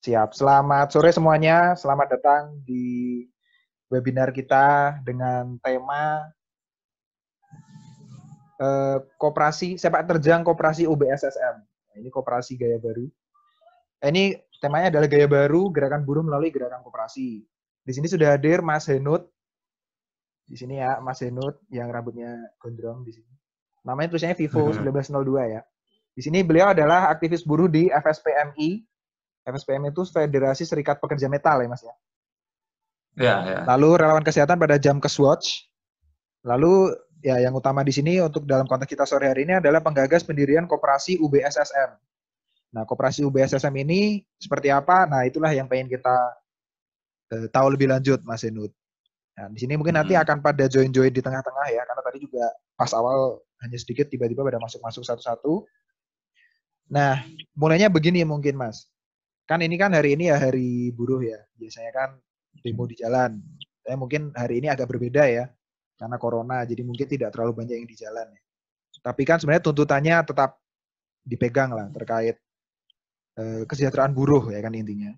Siap. Selamat sore semuanya. Selamat datang di webinar kita dengan tema Koperasi Sepak Terjang Koperasi UBSSM. Nah, ini koperasi gaya baru. Ini temanya adalah gaya baru gerakan buruh melalui gerakan koperasi. Di sini sudah hadir Mas Henut. Di sini ya, Mas Henut yang rambutnya gondrong di sini. Namanya tulisannya Vivo 1902 ya. Di sini beliau adalah aktivis buruh di FSPMI. FSPM itu Federasi Serikat Pekerja Metal ya Mas ya. Ya. Lalu relawan kesehatan pada Jamkes Watch. Lalu ya yang utama di sini untuk dalam konteks kita sore hari ini adalah penggagas pendirian koperasi UBSSM. Nah, koperasi UBSSM ini seperti apa? Nah, itulah yang pengen kita tahu lebih lanjut Mas Henut. Nah, di sini mungkin nanti akan pada join-join di tengah-tengah ya, karena tadi juga pas awal hanya sedikit tiba-tiba pada masuk-masuk satu-satu. Nah, mulainya begini mungkin Mas. Kan ini kan hari ini ya hari buruh ya. Biasanya kan demo di jalan. Saya mungkin hari ini agak berbeda ya. Karena corona, jadi mungkin tidak terlalu banyak yang di jalan ya. Tapi kan sebenarnya tuntutannya tetap dipegang lah terkait kesejahteraan buruh ya kan intinya.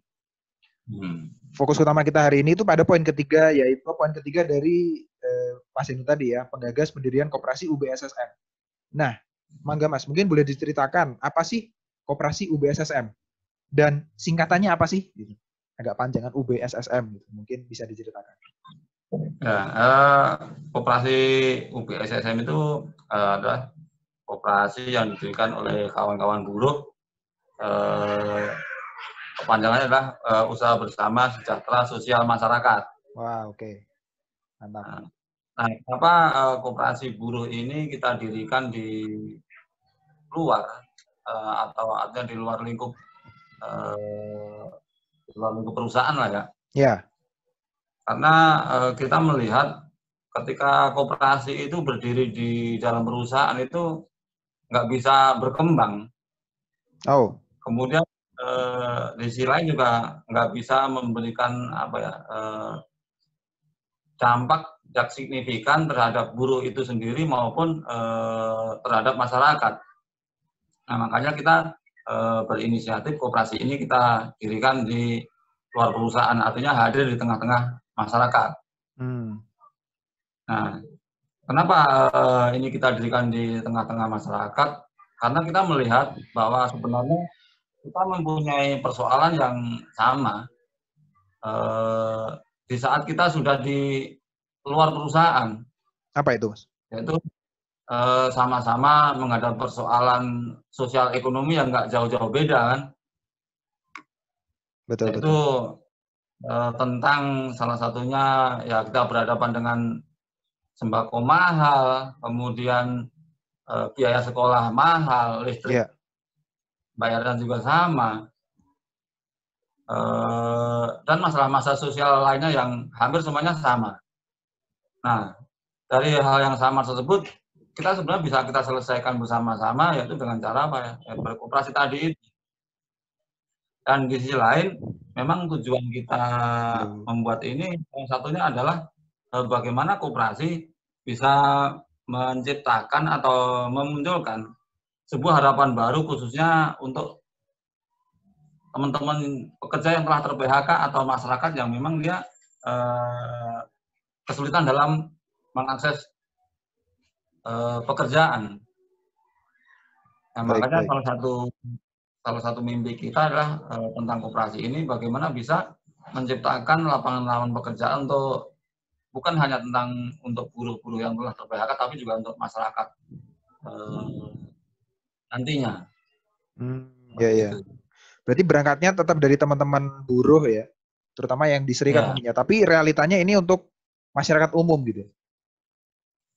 Fokus utama kita hari ini itu pada poin ketiga, yaitu poin ketiga dari Mas Inu tadi ya, penggagas pendirian koperasi UBSSM. Nah, mangga Mas, mungkin boleh diceritakan apa sih koperasi UBSSM? Dan singkatannya apa sih? Gitu. Agak panjangan UBSSM, gitu. Mungkin bisa diceritakan. Ya, koperasi UBSSM itu adalah koperasi yang didirikan oleh kawan-kawan buruh. Kepanjangannya adalah Usaha Bersama Sejahtera Sosial Masyarakat. Wah, oke. Mantap. Nah, kenapa koperasi buruh ini kita dirikan di luar atau artinya di luar lingkup perusahaan lah ya. Ya. Karena kita melihat ketika koperasi itu berdiri di dalam perusahaan itu nggak bisa berkembang. Oh. Kemudian di sisi lain juga nggak bisa memberikan dampak yang signifikan terhadap buruh itu sendiri maupun terhadap masyarakat. Nah, makanya kita berinisiatif koperasi ini kita dirikan di luar perusahaan, artinya hadir di tengah-tengah masyarakat. Nah, kenapa ini kita dirikan di tengah-tengah masyarakat? Karena kita melihat bahwa sebenarnya kita mempunyai persoalan yang sama di saat kita sudah di luar perusahaan. Apa itu, Mas? Yaitu sama-sama menghadapi persoalan sosial ekonomi yang nggak jauh-jauh beda kan. Betul. Itu tentang salah satunya ya kita berhadapan dengan sembako mahal, kemudian biaya sekolah mahal, listrik bayaran juga sama, dan masalah-masalah sosial lainnya yang hampir semuanya sama. Nah, dari hal yang sama tersebut kita sebenarnya bisa kita selesaikan bersama-sama, yaitu dengan cara apa ya, berkoperasi tadi. Dan di sisi lain, memang tujuan kita membuat ini salah satunya adalah bagaimana koperasi bisa menciptakan atau memunculkan sebuah harapan baru khususnya untuk teman-teman pekerja yang telah ter-PHK atau masyarakat yang memang dia kesulitan dalam mengakses pekerjaan. Nah, makanya salah satu mimpi kita adalah tentang koperasi ini bagaimana bisa menciptakan lapangan pekerjaan untuk bukan hanya tentang untuk buruh-buruh yang telah ter-PHK tapi juga untuk masyarakat nantinya. Iya. Berarti berangkatnya tetap dari teman-teman buruh ya, terutama yang di serikat mungkinnya. Tapi realitanya ini untuk masyarakat umum gitu.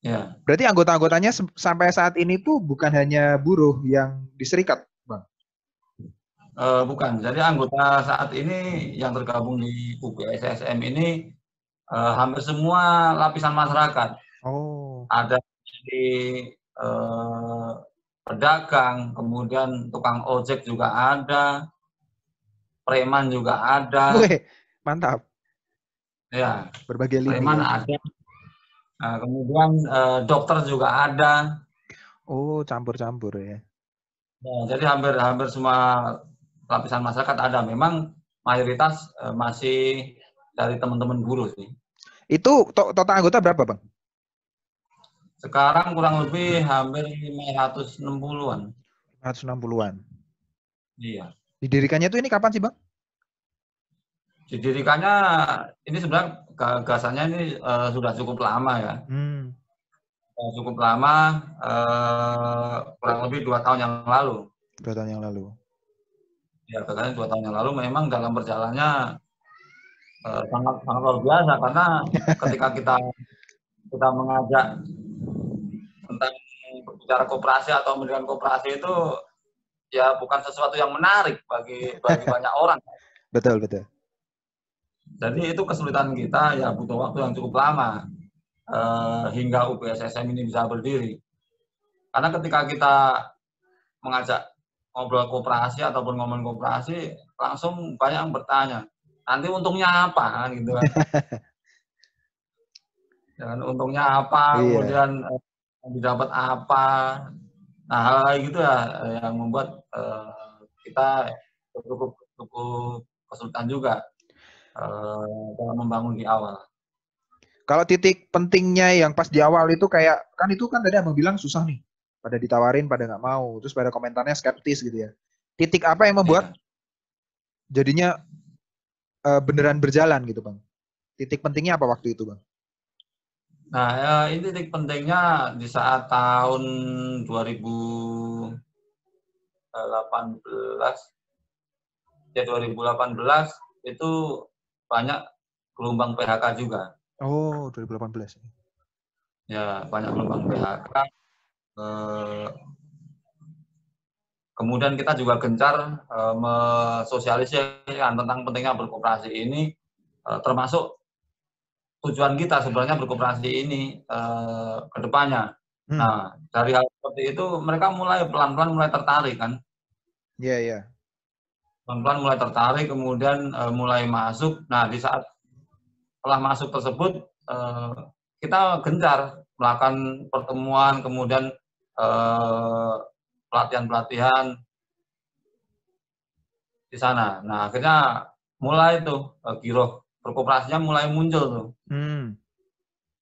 Ya. Berarti anggota-anggotanya sampai saat ini tuh bukan hanya buruh yang di serikat, Bang? Bukan. Jadi anggota saat ini yang tergabung di UBSSM ini hampir semua lapisan masyarakat. Oh. Ada di pedagang, kemudian tukang ojek juga ada, preman juga ada. Wih, mantap. Ya. Berbagai lini. Preman ada. Nah, kemudian dokter juga ada. Oh, campur-campur ya. Nah, jadi hampir semua lapisan masyarakat ada. Memang mayoritas masih dari teman-teman buruh sih. Itu total anggota berapa, Bang? Sekarang kurang lebih hampir 560-an. 160-an. Iya. Didirikannya tuh ini kapan sih, Bang? Didirikannya ini sebenarnya gagasannya ini sudah cukup lama ya. Cukup lama, kurang lebih 2 tahun yang lalu. 2 tahun yang lalu. Ya, gagasannya 2 tahun yang lalu memang dalam perjalanannya sangat luar biasa karena ketika kita mengajak tentang berbicara koperasi atau mendirikan koperasi itu ya bukan sesuatu yang menarik bagi banyak orang. Betul, betul. Jadi itu kesulitan kita ya butuh waktu yang cukup lama hingga UBSSM ini bisa berdiri. Karena ketika kita mengajak ngobrol koperasi ataupun ngomong koperasi, langsung banyak yang bertanya, nanti untungnya apa gitu kan? Dan untungnya apa, kemudian didapat apa. Nah, hal-hal gitu ya yang membuat kita cukup kesulitan juga dalam membangun di awal. Kalau titik pentingnya yang pas di awal itu kayak, kan itu kan tadi abang bilang susah nih. Pada ditawarin, pada nggak mau. Terus pada komentarnya skeptis gitu ya. Titik apa yang membuat jadinya beneran berjalan gitu, Bang? Titik pentingnya apa waktu itu, Bang? Nah, ini titik pentingnya di saat tahun 2018, ya 2018 itu banyak gelombang PHK juga. Oh, 2018. Ya, banyak gelombang PHK. Kemudian kita juga gencar mensosialisasikan tentang pentingnya berkoperasi ini, termasuk tujuan kita sebenarnya berkoperasi ini ke depannya. Nah, dari hal seperti itu mereka mulai pelan-pelan mulai tertarik kan. Iya, iya. Pelan-pelan mulai tertarik, kemudian mulai masuk. Nah, di saat setelah masuk tersebut, kita gencar melakukan pertemuan, kemudian pelatihan-pelatihan di sana. Nah, akhirnya mulai tuh giroh berkoperasinya mulai muncul tuh.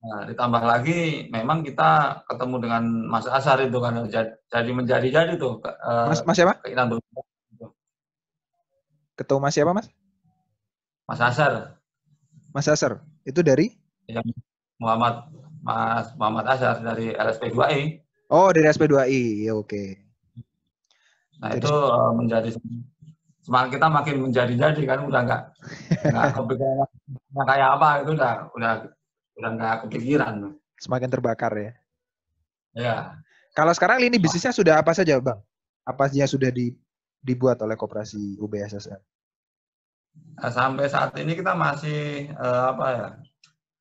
Nah, ditambah lagi memang kita ketemu dengan Mas Asar itu kan jadi menjadi tuh Mas siapa? keinginan berkoperasi. Ketemu Mas siapa, Mas? Mas Asar. Mas Asar. Itu dari? Yang Mas Muhammad Asar dari LSP2I. Oh, dari SP2I. Ya, oke. Nah, jadi, itu menjadi semangat kita makin menjadi kan udah nggak kepikiran kayak apa itu udah nggak kepikiran. Semakin terbakar ya. Ya. Kalau sekarang lini bisnisnya sudah apa saja, Bang? Apa saja sudah dibuat oleh koperasi UBSSM? Sampai saat ini kita masih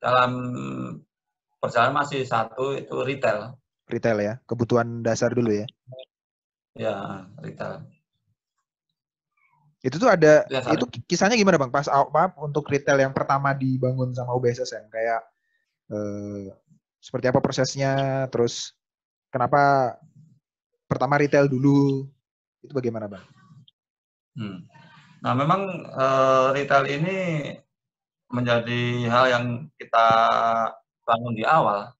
dalam perjalanan masih satu itu retail. Retail ya, kebutuhan dasar dulu ya. Ya, retail. Itu tuh ada, itu kisahnya gimana Bang? Pas untuk retail yang pertama dibangun sama UBSSM, kayak seperti apa prosesnya, terus kenapa pertama retail dulu, itu bagaimana Bang? Nah, memang retail ini menjadi hal yang kita bangun di awal.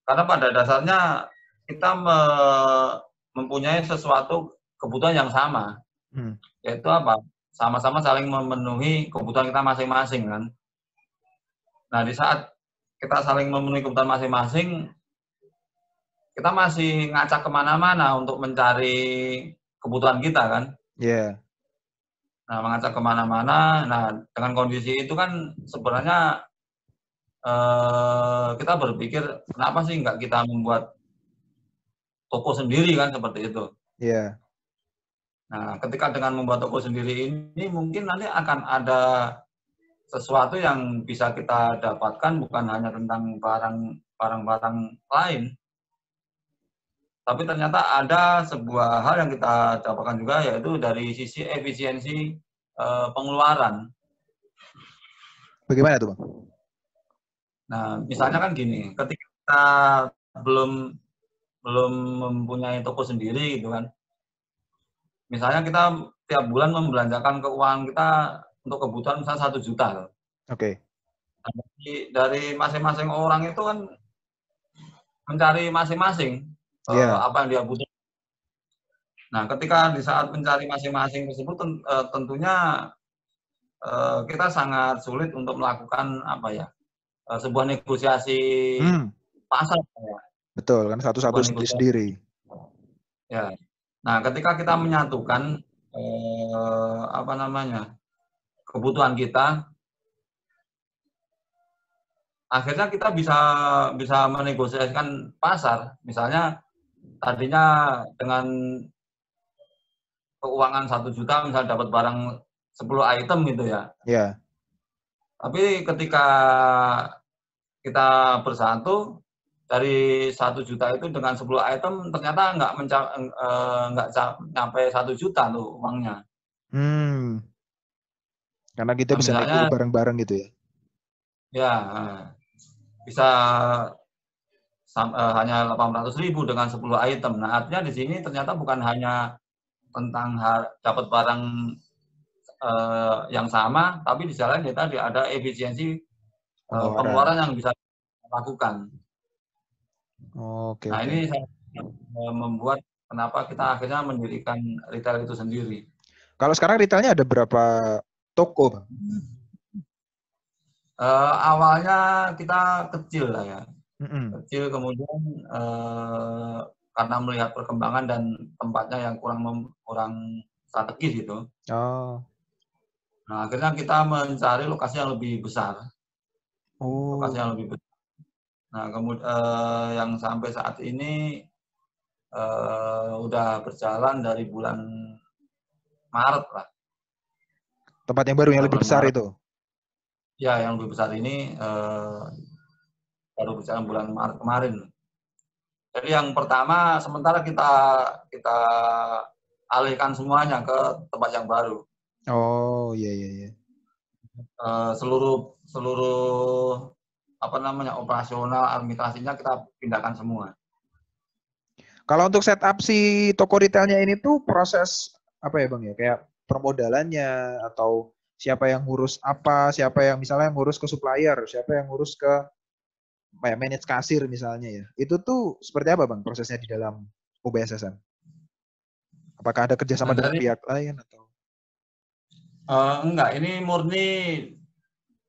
Karena pada dasarnya kita mempunyai sesuatu kebutuhan yang sama. Yaitu apa? Sama-sama saling memenuhi kebutuhan kita masing-masing kan. Nah, di saat kita saling memenuhi kebutuhan masing-masing, kita masih ngacak kemana-mana untuk mencari kebutuhan kita kan. Iya. Yeah. Nah, mengacak kemana-mana. Nah, dengan kondisi itu kan sebenarnya kita berpikir kenapa sih nggak kita membuat toko sendiri kan seperti itu. Iya. Yeah. Nah, ketika dengan membuat toko sendiri ini mungkin nanti akan ada sesuatu yang bisa kita dapatkan bukan hanya tentang barang-barang lain, tapi ternyata ada sebuah hal yang kita dapatkan juga yaitu dari sisi efisiensi pengeluaran. Bagaimana tuh Bang? Nah, misalnya kan gini, ketika kita belum mempunyai toko sendiri gitu kan, misalnya kita tiap bulan membelanjakan keuangan kita untuk kebutuhan misalnya 1 juta. Oke. Dari masing-masing orang itu kan mencari masing-masing Iya. apa yang dia butuh. Nah, ketika di saat mencari masing-masing tersebut tentunya kita sangat sulit untuk melakukan apa ya, sebuah negosiasi pasar ya. Betul, kan satu-satu sendiri-sendiri. Ya. Nah, ketika kita menyatukan apa namanya, kebutuhan kita, akhirnya kita bisa menegosiasikan pasar. Misalnya tadinya dengan keuangan 1 juta misalnya dapat barang 10 item gitu ya. Iya. Tapi ketika kita bersatu dari 1 juta itu dengan 10 item ternyata nggak nyampe 1 juta tuh uangnya. Karena kita Nah, bisa misalnya, nego bareng-bareng gitu ya? Ya, bisa hanya 800.000 dengan 10 item. Nah, artinya di sini ternyata bukan hanya tentang dapat barang yang sama, tapi di jalan kita ada efisiensi pengeluaran yang bisa lakukan. Oke. Nah, ini membuat kenapa kita akhirnya mendirikan retail itu sendiri. Kalau sekarang retailnya ada berapa toko, Bang? Awalnya kita kecil lah ya. Kecil, kemudian karena melihat perkembangan dan tempatnya yang kurang strategis gitu. Oh. Nah, akhirnya kita mencari lokasi yang lebih besar. Lokasi yang lebih besar. Nah, kemudian yang sampai saat ini udah berjalan dari bulan Maret lah. Tempat yang baru yang lebih besar Maret. Itu? Ya, yang lebih besar ini baru berjalan bulan Maret kemarin. Jadi yang pertama sementara kita alihkan semuanya ke tempat yang baru. Oh, iya. Seluruh apa namanya operasional administrasinya kita pindahkan semua. Kalau untuk setup si toko retailnya ini tuh proses apa ya Bang ya? Kayak permodalannya atau siapa yang ngurus apa, siapa yang misalnya ngurus ke supplier, siapa yang ngurus ke manage kasir misalnya ya. Itu tuh seperti apa Bang prosesnya di dalam UBSSM? Apakah ada kerjasama dengan pihak lain atau? Enggak, ini murni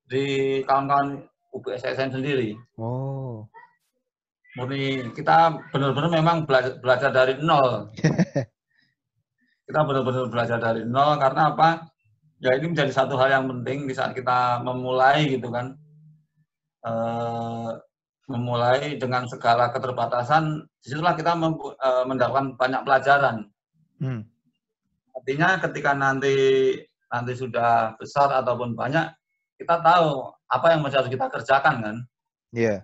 di kawan-kawan UBSSM sendiri. Oh. Murni kita benar-benar memang belajar dari nol. Kita benar-benar belajar dari nol karena apa? Ya ini menjadi satu hal yang penting di saat kita memulai gitu kan. Memulai dengan segala keterbatasan, disitulah kita mendapatkan banyak pelajaran. Artinya ketika nanti sudah besar ataupun banyak, kita tahu apa yang harus kita kerjakan kan. Iya.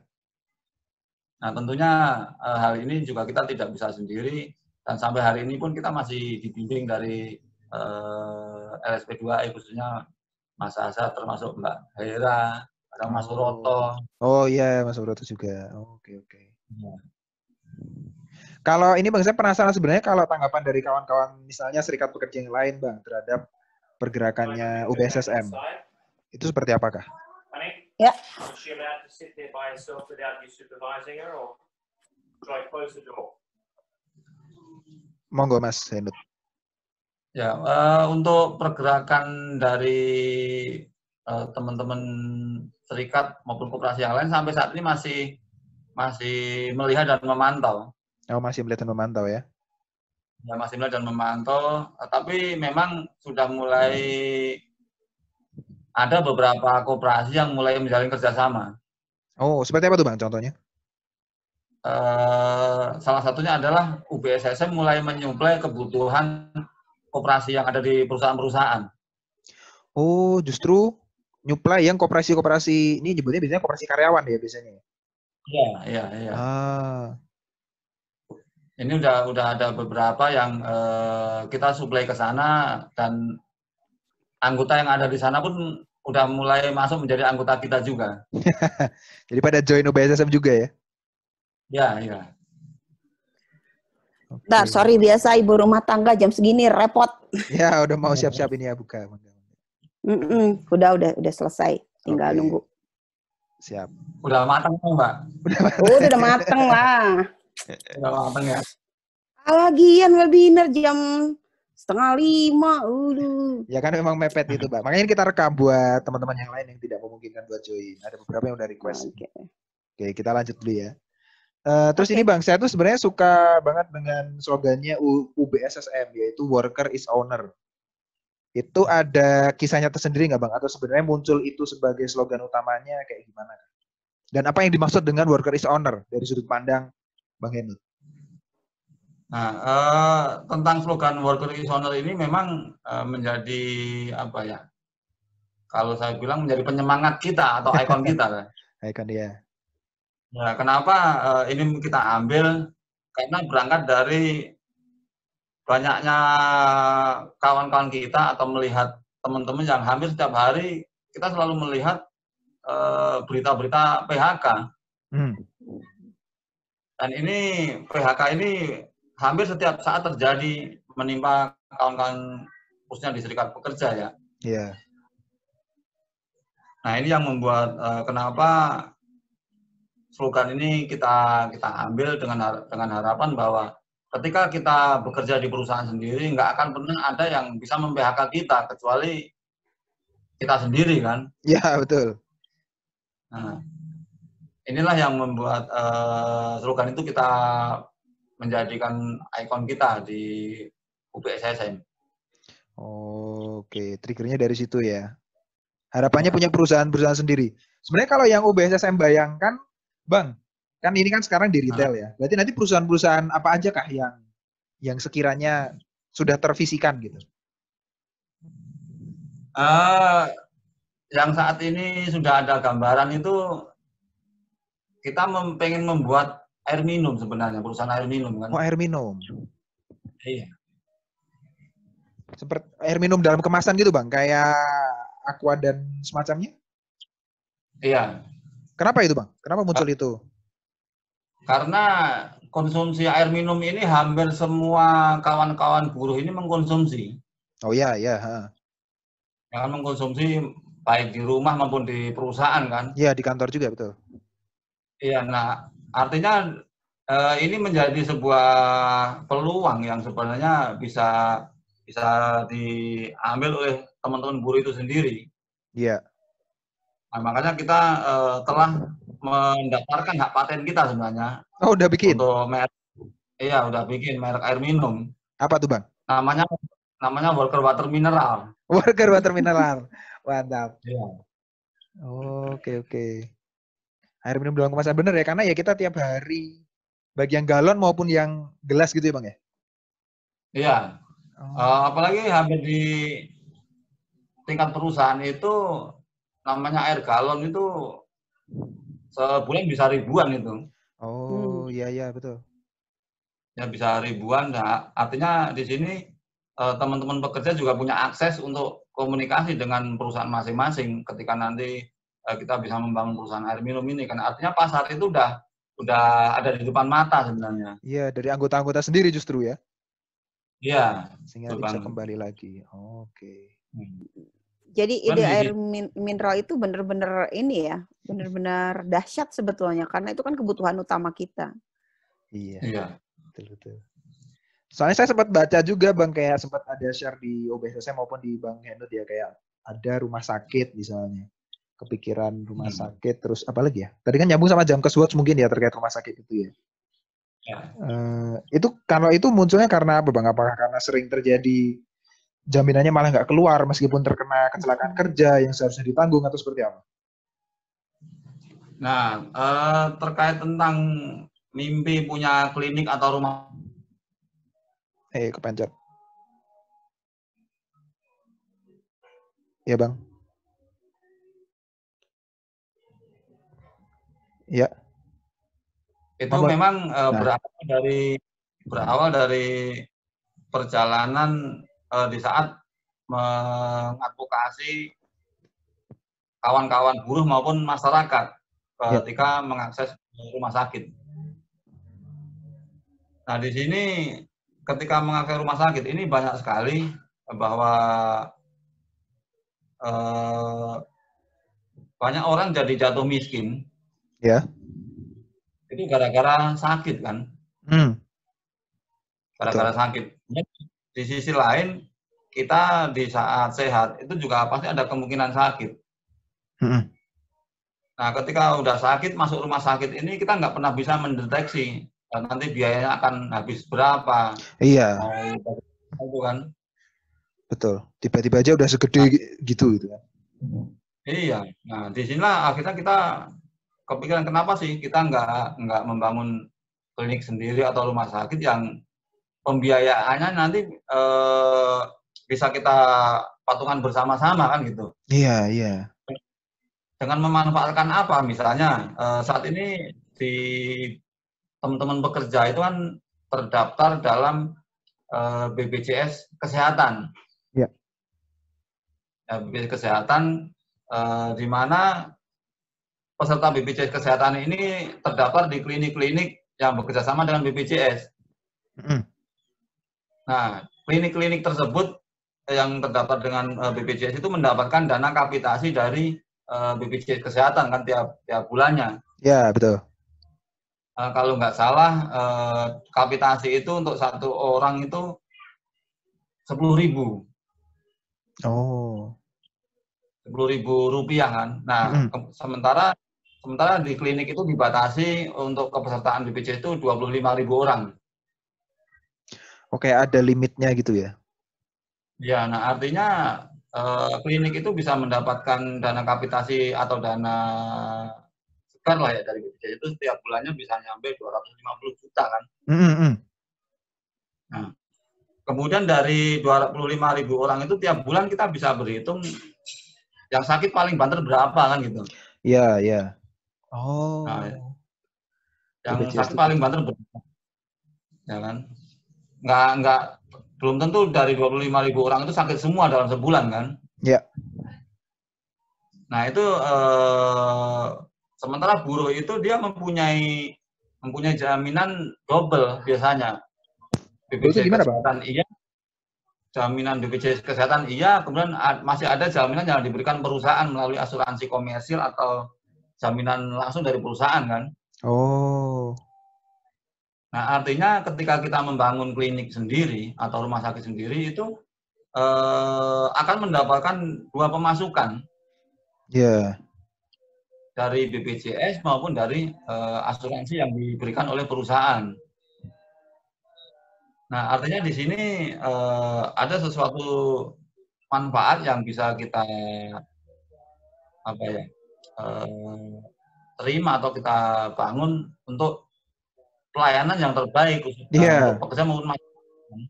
Nah tentunya hal ini juga kita tidak bisa sendiri, dan sampai hari ini pun kita masih dibimbing dari LSP2E khususnya Mas Asa, termasuk Mbak Hera, ada Mas Suroto. Oh iya, Mas Suroto juga. Oke. Ya. Kalau ini Bang, saya penasaran sebenarnya kalau tanggapan dari kawan-kawan misalnya serikat pekerja yang lain Bang terhadap pergerakannya UBSSM. Itu seperti apakah? Ya. Monggo Mas Henut. Ya, untuk pergerakan dari teman-teman serikat maupun koperasi yang lain sampai saat ini masih melihat dan memantau. Oh, masih melihat dan memantau ya? Ya, masih melihat dan memantau, tapi memang sudah mulai ada beberapa koperasi yang mulai menjalin kerjasama. Oh, seperti apa tuh Bang contohnya? Salah satunya adalah UBSSM mulai menyuplai kebutuhan koperasi yang ada di perusahaan-perusahaan. Oh, justru nyuplai yang koperasi-koperasi, ini nyebutnya biasanya koperasi karyawan ya biasanya? Iya. Ini udah ada beberapa yang kita suplai ke sana, dan anggota yang ada di sana pun udah mulai masuk menjadi anggota kita juga. Jadi pada join UBSSM juga ya? Ya. Bentar, sorry, biasa ibu rumah tangga jam segini repot. Ya, udah mau siap-siap ini ya buka. Udah selesai, tinggal nunggu. Siap. Udah matang tuh, Mbak? Udah mateng lah. Udah matang ya? Lagian webinar jam 4:30. Ya kan memang mepet itu, Mbak. Makanya kita rekam buat teman-teman yang lain yang tidak memungkinkan buat join. Ada beberapa yang udah request. Oke, kita lanjut dulu ya. Terus ini Bang, saya tuh sebenarnya suka banget dengan slogannya UBSSM, yaitu Worker is Owner. Itu ada kisahnya tersendiri nggak Bang? Atau sebenarnya muncul itu sebagai slogan utamanya kayak gimana? Dan apa yang dimaksud dengan Worker is Owner dari sudut pandang Bang Henut? Nah, tentang slogan Worker is Owner ini memang menjadi apa ya? Kalau saya bilang menjadi penyemangat kita atau ikon kita. Ikon dia. Ya, kenapa ini kita ambil? Karena berangkat dari banyaknya kawan-kawan kita atau melihat teman-teman yang hampir setiap hari kita selalu melihat berita-berita PHK. Dan ini PHK ini hampir setiap saat terjadi menimpa kawan-kawan khususnya di Serikat Pekerja ya. Iya. Nah, ini yang membuat kenapa slogan ini kita ambil dengan harapan bahwa ketika kita bekerja di perusahaan sendiri, nggak akan pernah ada yang bisa mem-PHK kita, kecuali kita sendiri kan. Iya, betul. Nah, inilah yang membuat slogan itu kita menjadikan ikon kita di UBSSM. Oke, triggernya dari situ ya. Harapannya punya perusahaan-perusahaan sendiri. Sebenarnya kalau yang UBSSM bayangkan, Bang, kan ini kan sekarang di retail ya. Berarti nanti perusahaan-perusahaan apa aja kah yang sekiranya sudah tervisikan gitu? Yang saat ini sudah ada gambaran itu kita pengen membuat air minum sebenarnya, perusahaan air minum kan. Oh, air minum. Iya. Seperti air minum dalam kemasan gitu, Bang, kayak Aqua dan semacamnya? Iya. Kenapa itu, Bang? Kenapa muncul itu? Karena konsumsi air minum ini hampir semua kawan-kawan buruh ini mengkonsumsi. Oh iya, iya. Yang mengkonsumsi baik di rumah maupun di perusahaan kan? Iya, di kantor juga, betul. Iya, nah artinya ini menjadi sebuah peluang yang sebenarnya bisa diambil oleh teman-teman buruh itu sendiri. Iya. Nah, makanya kita telah mendaftarkan hak paten kita sebenarnya. Oh, udah bikin? Untuk merek, iya udah bikin merek air minum. Apa tuh, Bang? Namanya Worker Water Mineral. Worker Water Mineral. Mantap. Iya. Oke. Air minum dalam kemasan bener ya, karena ya kita tiap hari baik yang galon maupun yang gelas gitu ya, Bang ya? Iya. Apalagi hampir di tingkat perusahaan itu namanya air galon itu sebulan bisa ribuan itu. Oh, iya betul. Ya bisa ribuan. Nah, artinya di sini teman-teman pekerja juga punya akses untuk komunikasi dengan perusahaan masing-masing ketika nanti kita bisa membangun perusahaan air minum ini. Karena artinya pasar itu udah ada di depan mata sebenarnya. Iya, dari anggota-anggota sendiri justru ya. Iya. Sehingga bisa kembali lagi. Oke. Jadi ide air mineral itu benar-benar ini ya, benar-benar dahsyat sebetulnya karena itu kan kebutuhan utama kita. Iya. Betul. Soalnya saya sempat baca juga Bang, kayak sempat ada share di OBSSM maupun di Bang Henut ya, kayak ada rumah sakit misalnya. Kepikiran rumah sakit, terus apa lagi ya? Tadi kan nyambung sama jam Swatch mungkin ya terkait rumah sakit itu ya. Itu kalau itu munculnya karena apa Bang? Apakah karena sering terjadi jaminannya malah nggak keluar meskipun terkena kecelakaan kerja yang seharusnya ditanggung atau seperti apa? Nah, terkait tentang mimpi punya klinik atau rumah. Kepencet. Ya Bang. Ya. Itu memang berawal dari perjalanan di saat mengadvokasi kawan-kawan buruh maupun masyarakat ketika mengakses rumah sakit. Nah, di sini ketika mengakses rumah sakit ini banyak sekali bahwa banyak orang jadi jatuh miskin. Ya. Itu gara-gara sakit kan? Gara-gara sakit. Di sisi lain, kita di saat sehat itu juga pasti ada kemungkinan sakit. Nah, ketika udah sakit, masuk rumah sakit ini kita nggak pernah bisa mendeteksi nanti biayanya akan habis berapa. Iya. Itu kan. Betul. Tiba-tiba aja udah segede gitu kan. Iya. Nah, di sinilah akhirnya kita kepikiran kenapa sih kita nggak membangun klinik sendiri atau rumah sakit yang pembiayaannya nanti bisa kita patungan bersama-sama kan gitu. Iya, iya. Dengan memanfaatkan apa? Misalnya saat ini di teman-teman pekerja itu kan terdaftar dalam BPJS Kesehatan. Ya. BPJS Kesehatan di mana peserta BPJS Kesehatan ini terdaftar di klinik-klinik yang bekerja sama dengan BPJS. Nah, klinik-klinik tersebut yang terdaftar dengan BPJS itu mendapatkan dana kapitasi dari BPJS Kesehatan kan tiap bulannya. Ya, betul. Kalau nggak salah, kapitasi itu untuk satu orang itu 10.000. Oh. 10.000 rupiah kan. Nah, sementara di klinik itu dibatasi untuk kepesertaan BPJS itu 25.000 orang. Oke, ada limitnya gitu ya? Ya, nah artinya klinik itu bisa mendapatkan dana kapitasi atau dana segar lah ya dari BPJS itu setiap bulannya bisa nyampe 250 juta kan. Nah, kemudian dari 25.000 orang itu tiap bulan kita bisa berhitung yang sakit paling banter berapa kan gitu. Iya, iya. Oh. Nah, yang sakit paling banter berapa? Ya kan? Nggak belum tentu dari 25.000 orang itu sakit semua dalam sebulan kan? Ya. Nah itu sementara buruh itu dia mempunyai jaminan double biasanya. BPJS Kesehatan iya, jaminan BPJS Kesehatan iya, kemudian masih ada jaminan yang diberikan perusahaan melalui asuransi komersil atau jaminan langsung dari perusahaan kan. Oh. Nah artinya ketika kita membangun klinik sendiri atau rumah sakit sendiri itu akan mendapatkan dua pemasukan. Ya. Dari BPJS maupun dari asuransi yang diberikan oleh perusahaan. Nah, artinya di sini ada sesuatu manfaat yang bisa kita terima atau kita bangun untuk pelayanan yang terbaik untuk pekerja maupun masyarakat.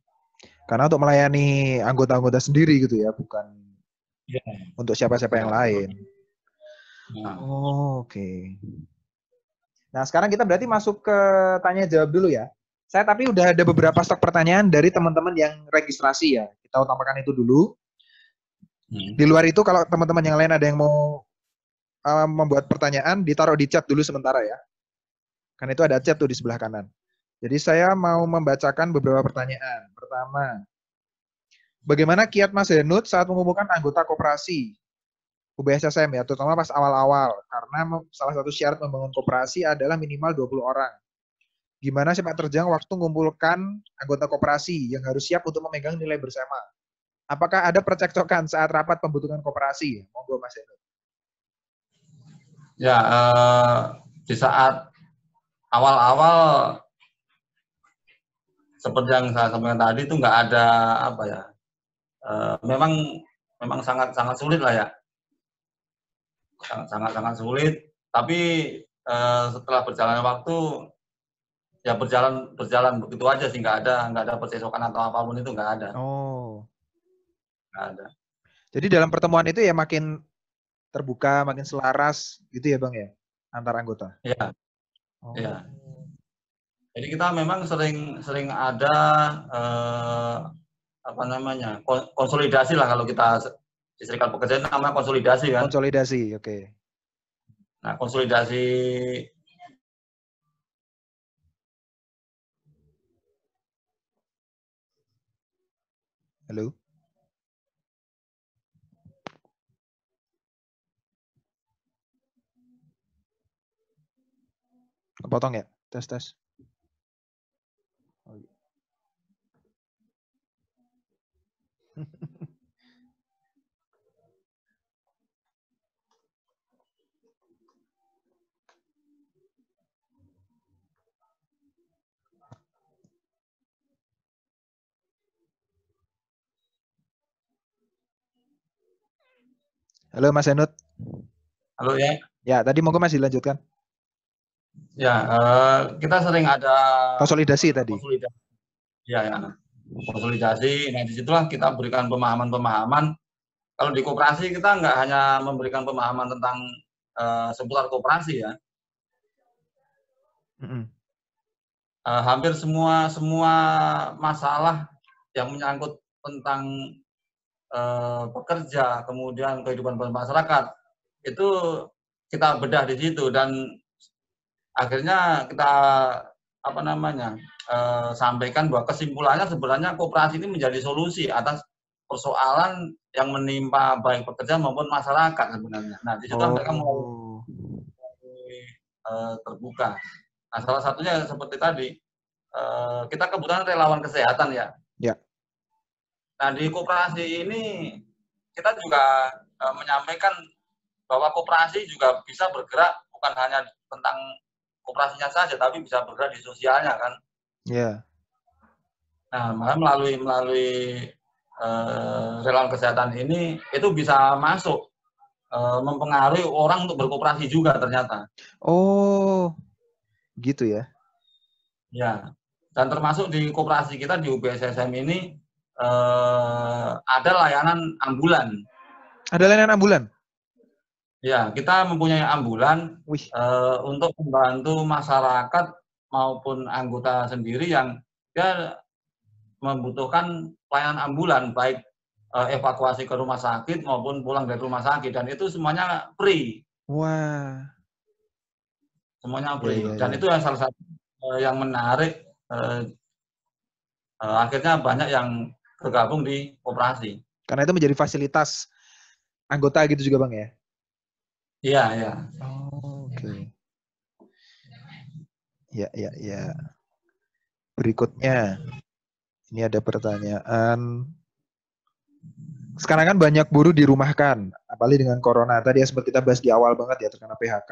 Karena untuk melayani anggota-anggota sendiri gitu ya, bukan untuk siapa-siapa yang lain. Nah. Oke. Nah, sekarang kita berarti masuk ke tanya jawab dulu ya. Saya tapi udah ada beberapa stok pertanyaan dari teman-teman yang registrasi ya. Kita utamakan itu dulu. Di luar itu kalau teman-teman yang lain ada yang mau membuat pertanyaan, ditaruh di chat dulu sementara ya. Kan itu ada chat tuh di sebelah kanan. Jadi saya mau membacakan beberapa pertanyaan. Pertama, bagaimana kiat Mas Henut saat mengumpulkan anggota koperasi UBSSM ya, terutama pas awal-awal, karena salah satu syarat membangun koperasi adalah minimal 20 orang. Gimana sepak terjang waktu mengumpulkan anggota koperasi yang harus siap untuk memegang nilai bersama? Apakah ada percekcokan saat rapat pembentukan koperasi? Monggo Mas Henut. Ya, di saat awal-awal seperti yang saya sampaikan tadi itu nggak ada apa ya, memang sangat sulit lah ya. Sangat sulit, tapi setelah berjalannya waktu ya berjalan begitu aja sih, nggak ada percecokan atau apapun itu nggak ada. Oh, nggak ada. Jadi dalam pertemuan itu ya makin terbuka, makin selaras gitu ya Bang ya, antar anggota. Iya. Oh. Iya. Jadi kita memang sering ada konsolidasi lah, kalau kita di Serikat Pekerja namanya konsolidasi kan. Konsolidasi, oke. Nah, konsolidasi Halo? Kepotong ya? Tes. Oh, iya. Halo Mas Enut. Halo ya. Ya, tadi monggo Mas dilanjutkan. Ya, kita sering ada Konsolidasi tadi. konsolidasi. Ya. Konsolidasi. Nah, disitulah kita berikan pemahaman-pemahaman. Kalau di koperasi kita nggak hanya memberikan pemahaman tentang seputar koperasi ya. Hampir semua masalah yang menyangkut tentang pekerja, kemudian kehidupan masyarakat, itu kita bedah di situ dan akhirnya kita sampaikan bahwa kesimpulannya sebenarnya koperasi ini menjadi solusi atas persoalan yang menimpa baik pekerja maupun masyarakat sebenarnya. Nah, di situ mereka mulai terbuka. Nah, salah satunya seperti tadi, kita kebetulan relawan kesehatan ya. Ya. Nah, di koperasi ini kita juga menyampaikan bahwa koperasi juga bisa bergerak bukan hanya tentang koperasinya saja, tapi bisa bergerak di sosialnya kan. Iya. Nah, melalui relawan kesehatan ini itu bisa masuk mempengaruhi orang untuk berkoperasi juga ternyata. Oh, gitu ya? Ya, dan termasuk di koperasi kita di UBSSM ini ada layanan ambulan. Ada layanan ambulan? Ya, kita mempunyai ambulan untuk membantu masyarakat maupun anggota sendiri yang dia membutuhkan pelayanan ambulan, baik evakuasi ke rumah sakit maupun pulang dari rumah sakit, dan itu semuanya free. Wah. Semuanya free. Dan itu yang salah satu yang menarik, akhirnya banyak yang bergabung di koperasi. Karena itu menjadi fasilitas anggota gitu juga Bang ya? Iya. Oh, oke. Ya. Berikutnya, ini ada pertanyaan. Sekarang kan banyak buruh dirumahkan, apalagi dengan corona. Tadi ya seperti kita bahas di awal banget ya, terkena PHK.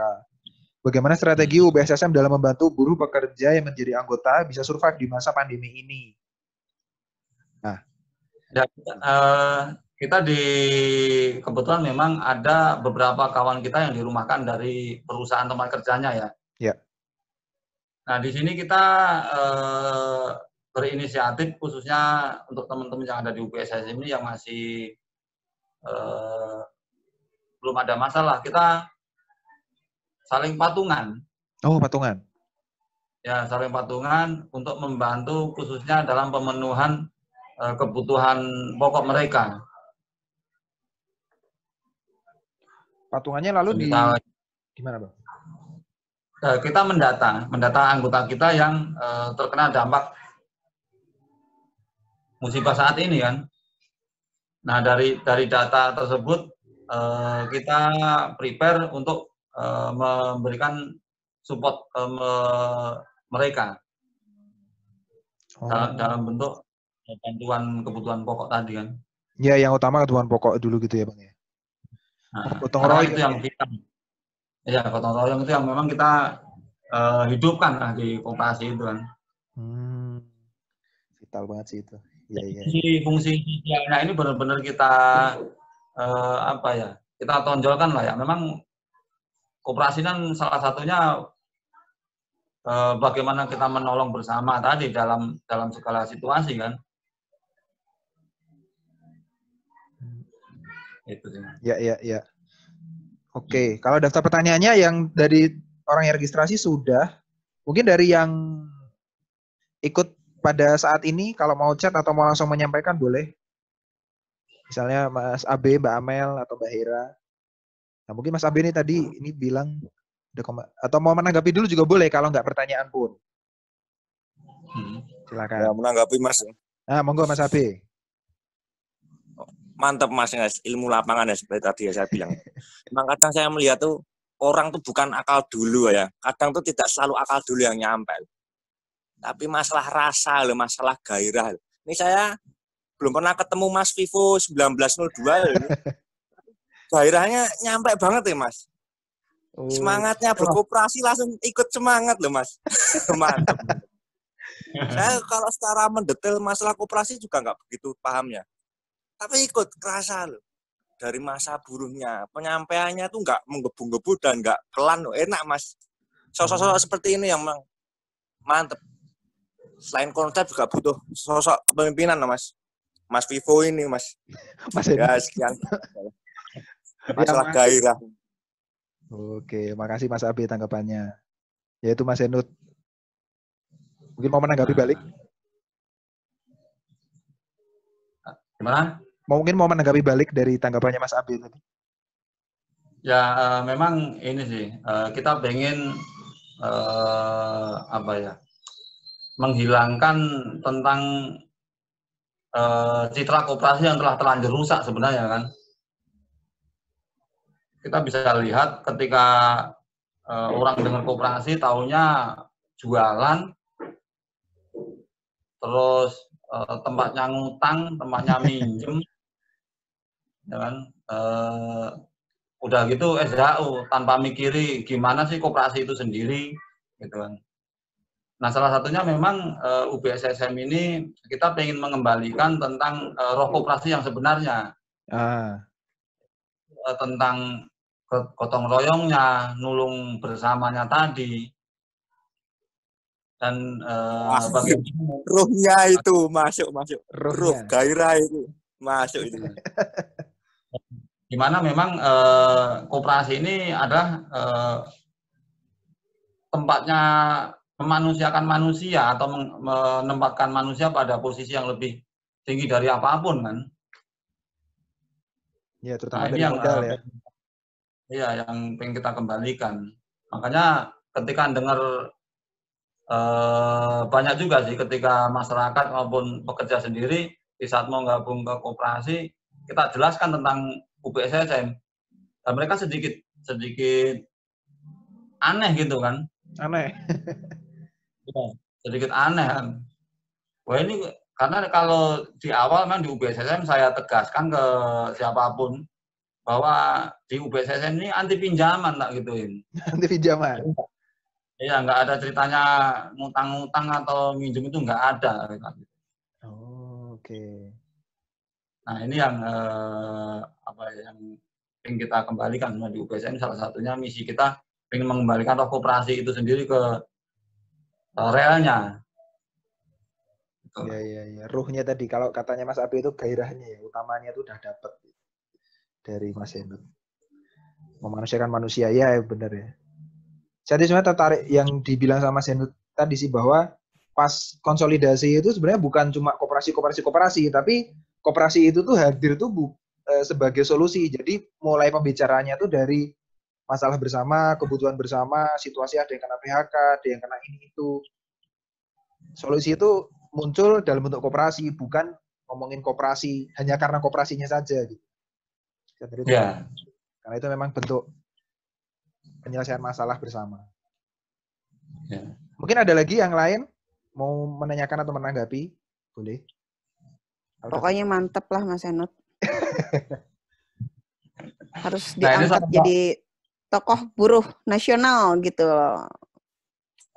Bagaimana strategi UBSSM dalam membantu buruh pekerja yang menjadi anggota bisa survive di masa pandemi ini? Nah, ya, kita kebetulan memang ada beberapa kawan kita yang dirumahkan dari perusahaan tempat kerjanya ya. Ya. Nah, di sini kita berinisiatif khususnya untuk teman-teman yang ada di UBSSM ini yang masih belum ada masalah, kita saling patungan. Oh, patungan. Ya, saling patungan untuk membantu khususnya dalam pemenuhan kebutuhan pokok mereka. Patungannya lalu gimana Bang? Kita mendata anggota kita yang terkena dampak musibah saat ini kan. Nah, dari data tersebut kita prepare untuk memberikan support mereka dalam bentuk bantuan kebutuhan pokok tadi kan. Ya, yang utama kebutuhan pokok dulu gitu ya Bang ya. Nah, gotong royong itu yang kita, ya gotong royong itu yang memang kita hidupkan lah di koperasi itu kan. Vital banget sih itu. Ya. Fungsi sosialnya ini benar-benar kita kita tonjolkan lah ya. Memang koperasi kan salah satunya bagaimana kita menolong bersama tadi dalam segala situasi kan. Itu sih. Ya. Oke, kalau daftar pertanyaannya yang dari orang yang registrasi sudah, mungkin dari yang ikut pada saat ini, kalau mau chat atau mau langsung menyampaikan boleh. Misalnya Mas Abe, Mbak Amel, atau Mbak Hera. Nah, mungkin Mas Abe ini tadi ini bilang, atau mau menanggapi dulu juga boleh kalau nggak pertanyaan pun. Silakan. Ya, menanggapi Mas. Nah, monggo Mas Abe. mantap Mas, ilmu lapangan ya seperti tadi ya saya bilang. Memang kadang saya melihat tuh orang tuh bukan akal dulu ya. Kadang tuh tidak selalu akal dulu yang nyampe. Tapi masalah rasa loh, masalah gairah. Ini saya belum pernah ketemu Mas Vivo 1902 loh ini. Gairahnya nyampe banget ya Mas. Semangatnya berkooperasi langsung ikut semangat loh Mas. Mantap. Saya kalau secara mendetail masalah kooperasi juga nggak begitu pahamnya. Tapi ikut kerasa loh. Dari masa buruhnya, penyampaiannya tuh nggak menggebu-gebu dan nggak pelan loh. Enak Mas. Sosok-sosok seperti ini yang mantep. Selain konsep juga butuh sosok pemimpinan loh Mas. Mas Vivo ini Mas. Ya sekian. Masalah gairah. Oke, makasih Mas Abi tanggapannya. Yaitu Mas Henut. Mungkin mau menanggapi balik? Gimana? Mungkin mau menanggapi balik dari tanggapannya Mas Abi tadi. Ya memang ini sih kita pengen apa ya, menghilangkan tentang citra koperasi yang telah terlanjur rusak sebenarnya kan. Kita bisa lihat ketika orang dengan koperasi taunya jualan, terus tempatnya ngutang, tempatnya minjem, ya kan? Udah gitu SHU tanpa mikiri gimana sih koperasi itu sendiri, gitu kan. Nah salah satunya memang UBSSM ini kita ingin mengembalikan tentang roh koperasi yang sebenarnya, tentang gotong royongnya, nulung bersamanya tadi, dan bagaimana ruhnya itu masuk ruh gairah itu masuk itu. Gimana memang koperasi ini adalah tempatnya memanusiakan manusia atau menempatkan manusia pada posisi yang lebih tinggi dari apapun kan. Ya, terutama dari modal ya. Iya, yang pengen kita kembalikan. Makanya ketika dengar banyak juga sih ketika masyarakat maupun pekerja sendiri di saat mau gabung ke koperasi, kita jelaskan tentang UBSSM. Dan mereka sedikit aneh gitu kan. Aneh. Ya, sedikit aneh kan. Wah ini karena kalau di awal memang di UBSSM saya tegaskan ke siapapun bahwa di UBSSM ini anti pinjaman tak gituin. Anti pinjaman. Iya, nggak ada ceritanya ngutang-ngutang atau minjem itu nggak ada. Oh, oke. Nah ini yang yang ingin kita kembalikan di UBSSM, salah satunya misi kita ingin mengembalikan roh koperasi itu sendiri ke realnya. Iya. Ruhnya tadi, kalau katanya Mas Abi itu gairahnya ya, utamanya itu udah dapet dari Mas Henut. Memanusiakan manusia, ya benar ya. Jadi sebenarnya tertarik yang dibilang sama Mas Henut tadi sih, bahwa pas konsolidasi itu sebenarnya bukan cuma koperasi, tapi koperasi itu tuh hadir tuh sebagai solusi. Jadi mulai pembicaranya tuh dari masalah bersama, kebutuhan bersama, situasi ada yang kena PHK, ada yang kena ini itu. Solusi itu muncul dalam bentuk koperasi, bukan ngomongin koperasi hanya karena koperasinya saja gitu. Ya. Karena itu memang bentuk penyelesaian masalah bersama. Ya. Mungkin ada lagi yang lain mau menanyakan atau menanggapi? Boleh. Pokoknya mantep lah Mas Henut. Harus diangkat jadi tokoh buruh nasional gitu loh.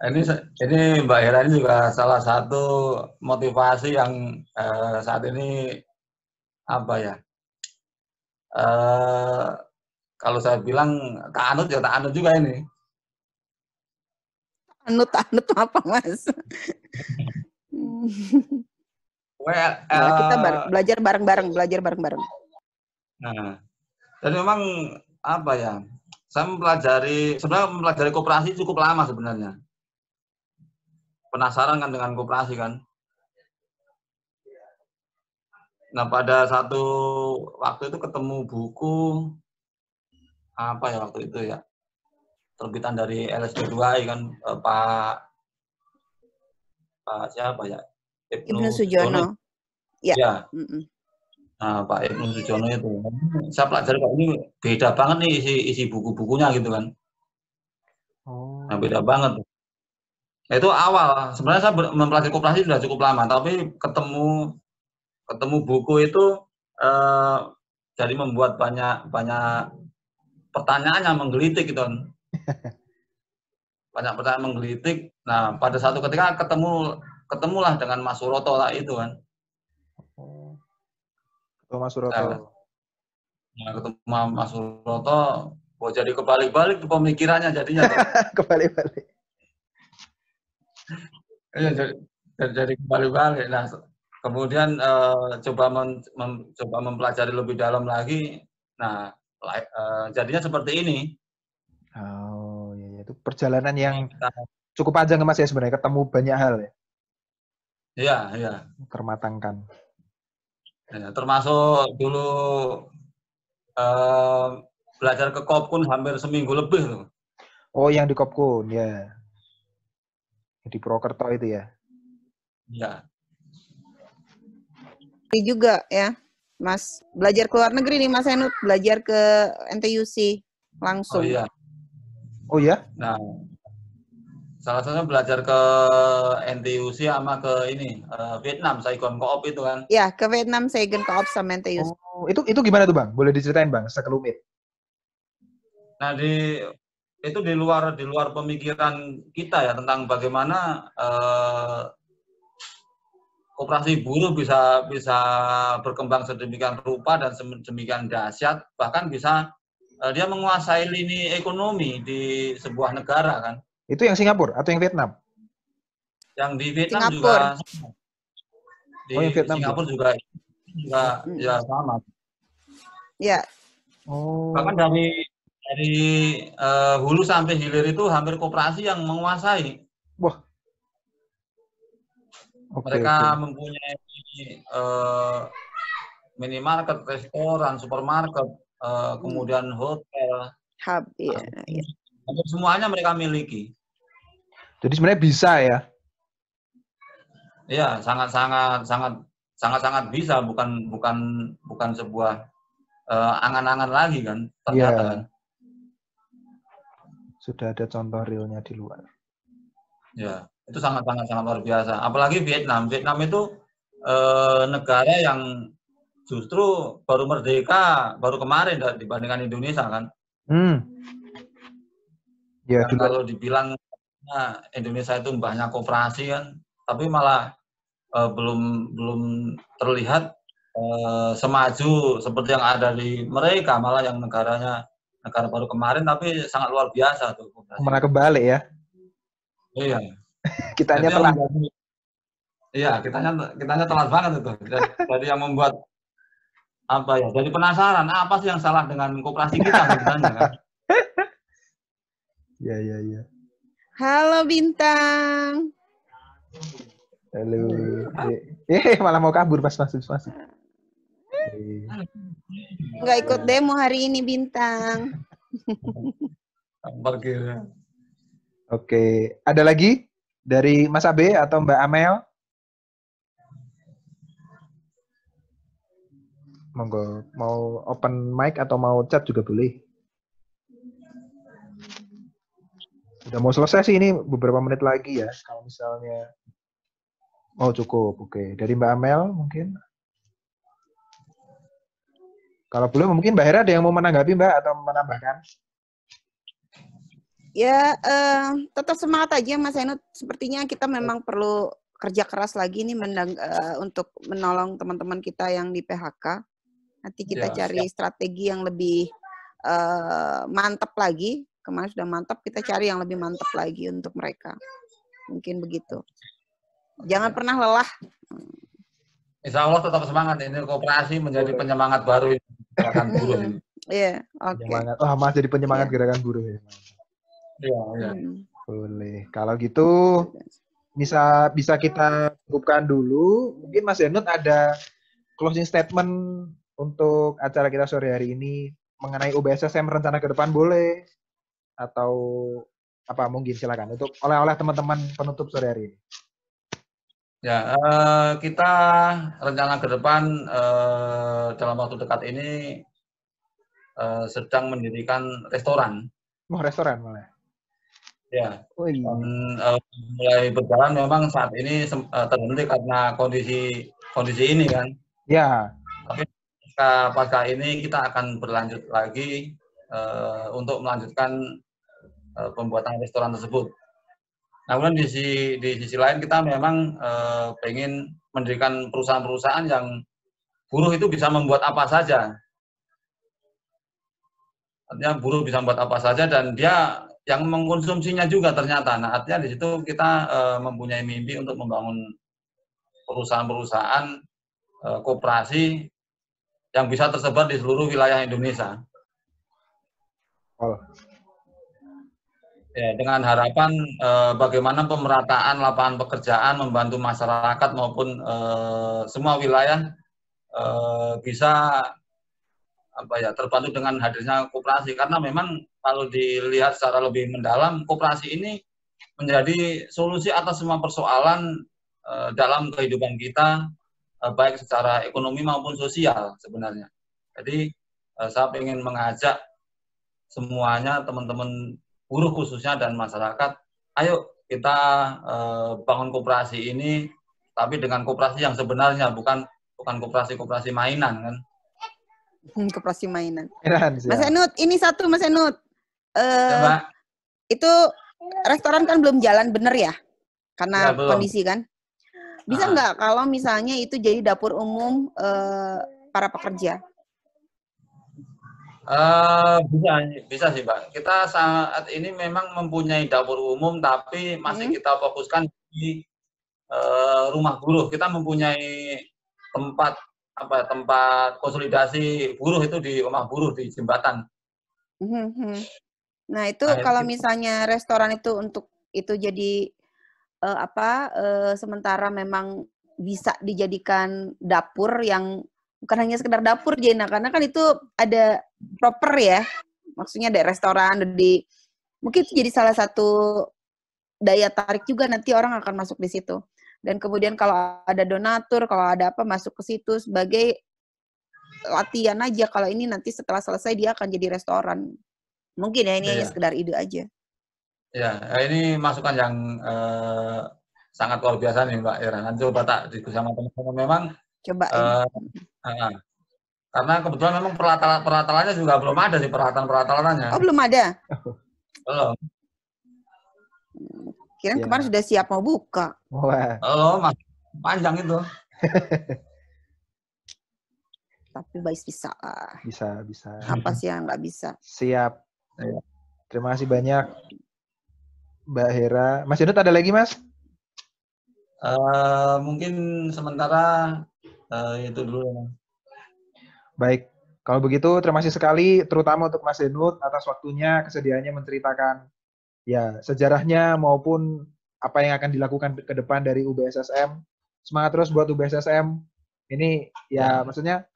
Ini Mbak Hera ini juga salah satu motivasi yang saat ini apa ya? Kalau saya bilang tak anut ya tak anut juga ini. Anut apa Mas? Kita belajar bareng-bareng. Nah, jadi memang apa ya? Saya mempelajari koperasi cukup lama sebenarnya. Penasaran kan dengan koperasi kan. Nah pada satu waktu itu ketemu buku apa ya waktu itu ya, terbitan dari LSD2I kan, Pak siapa ya, Ibnu Sujono. Ya. Nah, Pak Ibnu Sujono itu. Saya pelajari kok ini beda banget nih isi buku-bukunya gitu kan. Oh. Nah, beda banget. Itu awal. Sebenarnya saya mempelajari koperasi sudah cukup lama, tapi ketemu buku itu jadi membuat banyak pertanyaan yang menggelitik gitu kan. Banyak pertanyaan menggelitik. Nah, pada satu ketika ketemulah dengan Mas Suroto lah itu kan. Oh. Mas Suroto. Nah, ketemu Mas Suroto, jadi kebalik-balik tuh pemikirannya jadinya. Kebalik-balik. Iya, jadi kebalik-balik. Nah, kemudian coba mempelajari lebih dalam lagi. Nah, jadinya seperti ini. Oh, iya, itu perjalanan yang cukup panjang Mas ya sebenarnya, ketemu banyak hal ya. Iya, iya. Termatangkan. Ya, termasuk dulu belajar ke Kopkun hampir seminggu lebih tuh. Oh, yang di Kopkun, ya. Di Purwokerto itu ya. Iya. Ini juga ya, Mas. Belajar ke luar negeri nih Mas Henut, belajar ke NTUC langsung. Oh iya. Oh ya? Nah, salah satunya belajar ke NTUC sama ke ini Vietnam, Saigon Co-op itu kan. Ya, ke Vietnam Saigon Co-op sama NTUC. Oh, itu gimana tuh Bang? Boleh diceritain Bang, sekelumit. Nah, itu di luar pemikiran kita ya tentang bagaimana koperasi buruh bisa berkembang sedemikian rupa dan sedemikian dahsyat, bahkan bisa dia menguasai lini ekonomi di sebuah negara kan. Itu yang Singapura atau yang Vietnam? Yang di Vietnam Singapura. juga. Di yang Vietnam Singapura juga ya sama. Ya. Oh. Bahkan dari hulu sampai hilir itu hampir koperasi yang menguasai. Wah. Mereka mempunyai minimarket, restoran, supermarket, kemudian hotel, hub, ya. Semuanya mereka miliki. Jadi sebenarnya bisa ya? Iya, sangat bisa, bukan sebuah angan-angan lagi kan, ternyata kan. Sudah ada contoh realnya di luar. Ya, itu sangat luar biasa. Apalagi Vietnam itu negara yang justru baru merdeka baru kemarin dibandingkan Indonesia kan. Ya, kalau dibilang Indonesia itu banyak koperasi kan, tapi malah belum terlihat semaju seperti yang ada di mereka, malah yang negara baru kemarin tapi sangat luar biasa tuh koperasi. Malah kebalik ya. Iya. Kitanya telat. Iya, kitanya telat banget itu. Jadi yang membuat apa ya? Jadi penasaran apa sih yang salah dengan koperasi kita sebenarnya kan? Iya. Halo Bintang. Halo. Malah mau kabur pas masuk. Nggak ikut demo hari ini Bintang. Oke, ada lagi dari Mas Abe atau Mbak Amel? Monggo, mau open mic atau mau chat juga boleh. Udah mau selesai sih, ini beberapa menit lagi ya. Kalau misalnya cukup, oke. Dari Mbak Amel mungkin. Kalau belum mungkin Mbak Hera ada yang mau menanggapi Mbak atau menambahkan? Ya, tetap semangat aja Mas Henut. Sepertinya kita memang perlu kerja keras lagi nih untuk menolong teman-teman kita yang di PHK. Nanti kita cari strategi yang lebih mantap lagi. Kemarin sudah mantap, kita cari yang lebih mantap lagi untuk mereka. Mungkin begitu. Jangan pernah lelah. Insya Allah tetap semangat. Ini koperasi menjadi penyemangat baru gerakan buruh ini. Iya, oke. Mas jadi penyemangat gerakan buruh ya. Iya. Boleh. Kalau gitu bisa kita cukupkan dulu. Mungkin Mas Henut ada closing statement untuk acara kita sore hari ini mengenai UBSSM rencana ke depan boleh, atau apa mungkin silakan untuk oleh-oleh teman-teman penutup sore hari ini. Ya, kita rencana ke depan dalam waktu dekat ini sedang mendirikan restoran. Mau restoran malah. Ya, Oh iya. dan mulai berjalan memang saat ini terhenti karena kondisi ini kan. Ya. Tapi pasca ini kita akan berlanjut lagi untuk melanjutkan pembuatan restoran tersebut. Namun di sisi lain kita memang pengen mendirikan perusahaan-perusahaan yang buruh itu bisa membuat apa saja. Artinya buruh bisa membuat apa saja dan dia yang mengkonsumsinya juga ternyata. Nah, artinya di situ kita mempunyai mimpi untuk membangun perusahaan-perusahaan koperasi yang bisa tersebar di seluruh wilayah Indonesia. Oh. Ya, dengan harapan bagaimana pemerataan lapangan pekerjaan membantu masyarakat maupun semua wilayah bisa terbantu dengan hadirnya koperasi, karena memang kalau dilihat secara lebih mendalam, koperasi ini menjadi solusi atas semua persoalan dalam kehidupan kita, baik secara ekonomi maupun sosial sebenarnya. Jadi saya ingin mengajak semuanya, teman-teman buruh khususnya dan masyarakat, ayo kita bangun koperasi ini, tapi dengan koperasi yang sebenarnya, bukan koperasi mainan kan. Koperasi mainan. Mas Enut, ini satu Mas Enut. Ya, itu restoran kan belum jalan bener ya? Karena ya, kondisi kan. Bisa nggak kalau misalnya itu jadi dapur umum para pekerja? Bisa sih, Mbak. Kita saat ini memang mempunyai dapur umum, tapi masih kita fokuskan di rumah buruh. Kita mempunyai tempat konsolidasi buruh itu di rumah buruh di jembatan. Nah itu kalau misalnya restoran itu untuk itu jadi sementara memang bisa dijadikan dapur yang bukan hanya sekedar dapur Jena, karena kan itu ada proper ya, maksudnya ada restoran, mungkin itu jadi salah satu daya tarik juga, nanti orang akan masuk di situ. Dan kemudian kalau ada donatur, kalau ada apa masuk ke situ sebagai latihan aja, kalau ini nanti setelah selesai dia akan jadi restoran. Mungkin ya ini hanya sekedar ide aja. Ya, ini masukan yang sangat luar biasa nih Mbak Ira. Nanti coba tak diskusi sama teman-teman memang. Coba. Karena kebetulan memang peralatannya juga belum ada sih, peralatan-peralatannya. Oh, belum ada? Belum. Kirain kemarin sudah siap mau buka. Wah. Mas, panjang itu. Tapi bisa. Bisa. Apa sih yang nggak bisa? Siap. Ya. Terima kasih banyak Mbak Hera. Mas Yunus ada lagi, Mas? Mungkin sementara itu dulu. Baik, kalau begitu terima kasih sekali terutama untuk Mas Yunus atas waktunya, kesediaannya menceritakan ya sejarahnya maupun apa yang akan dilakukan ke depan dari UBSSM. Semangat terus buat UBSSM. Ini ya maksudnya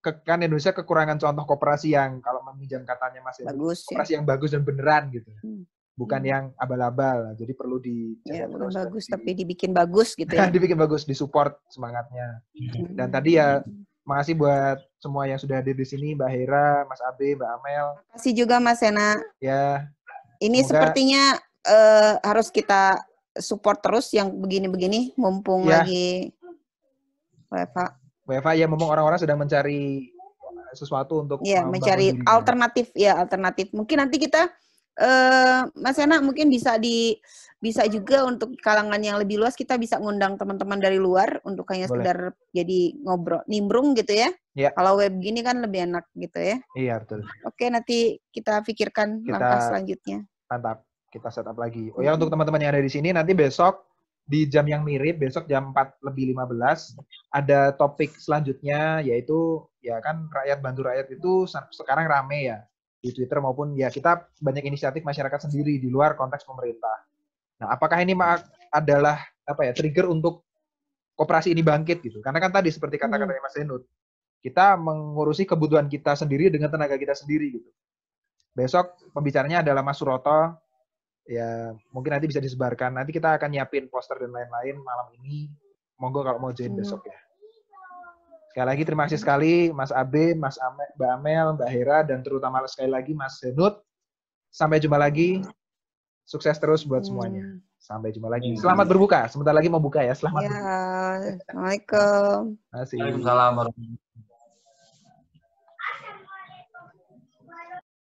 kan Indonesia kekurangan contoh koperasi yang kalau meminjam katanya Mas Yunus, koperasi yang bagus dan beneran gitu. Bukan yang abal-abal, jadi perlu dijaga terus. Bagus, tapi dibikin bagus gitu ya. Dibikin bagus, disupport semangatnya. Dan tadi ya, makasih buat semua yang sudah hadir di sini, Mbak Hera, Mas Abe, Mbak Amel. Makasih juga Mas Sena. Ya. Ini sepertinya harus kita support terus yang begini-begini, mumpung lagi WFH. WFH ya, mumpung orang-orang sedang mencari sesuatu untuk mencari alternatif. Mungkin nanti kita Mas Sena mungkin bisa juga untuk kalangan yang lebih luas, kita bisa ngundang teman-teman dari luar untuk hanya sekedar jadi ngobrol nimbrung gitu ya. Kalau web gini kan lebih enak gitu ya. Iya betul. Oke, nanti kita pikirkan langkah selanjutnya. Mantap, kita setup lagi. Oh ya, untuk teman-teman yang ada di sini, nanti besok di jam yang mirip, besok jam 4:15 ada topik selanjutnya, yaitu ya kan rakyat bantu rakyat itu sekarang rame ya di Twitter maupun ya kita banyak inisiatif masyarakat sendiri di luar konteks pemerintah. Nah, apakah ini adalah trigger untuk koperasi ini bangkit gitu? Karena kan tadi seperti kata-katanya Mas Enut, kita mengurusi kebutuhan kita sendiri dengan tenaga kita sendiri gitu. Besok pembicaranya adalah Mas Suroto ya mungkin nanti bisa disebarkan. Nanti kita akan nyiapin poster dan lain-lain malam ini. Monggo kalau mau join besok ya. Sekali lagi terima kasih sekali Mas Abe, Mas Mbak Amel, Mbak Hera, dan terutama sekali lagi Mas Henut. Sampai jumpa lagi. Sukses terus buat semuanya. Sampai jumpa lagi. Selamat berbuka. Sebentar lagi mau buka ya. Selamat berbuka. Assalamualaikum. Terima kasih. Waalaikumsalam warahmatullahi wabarakatuh.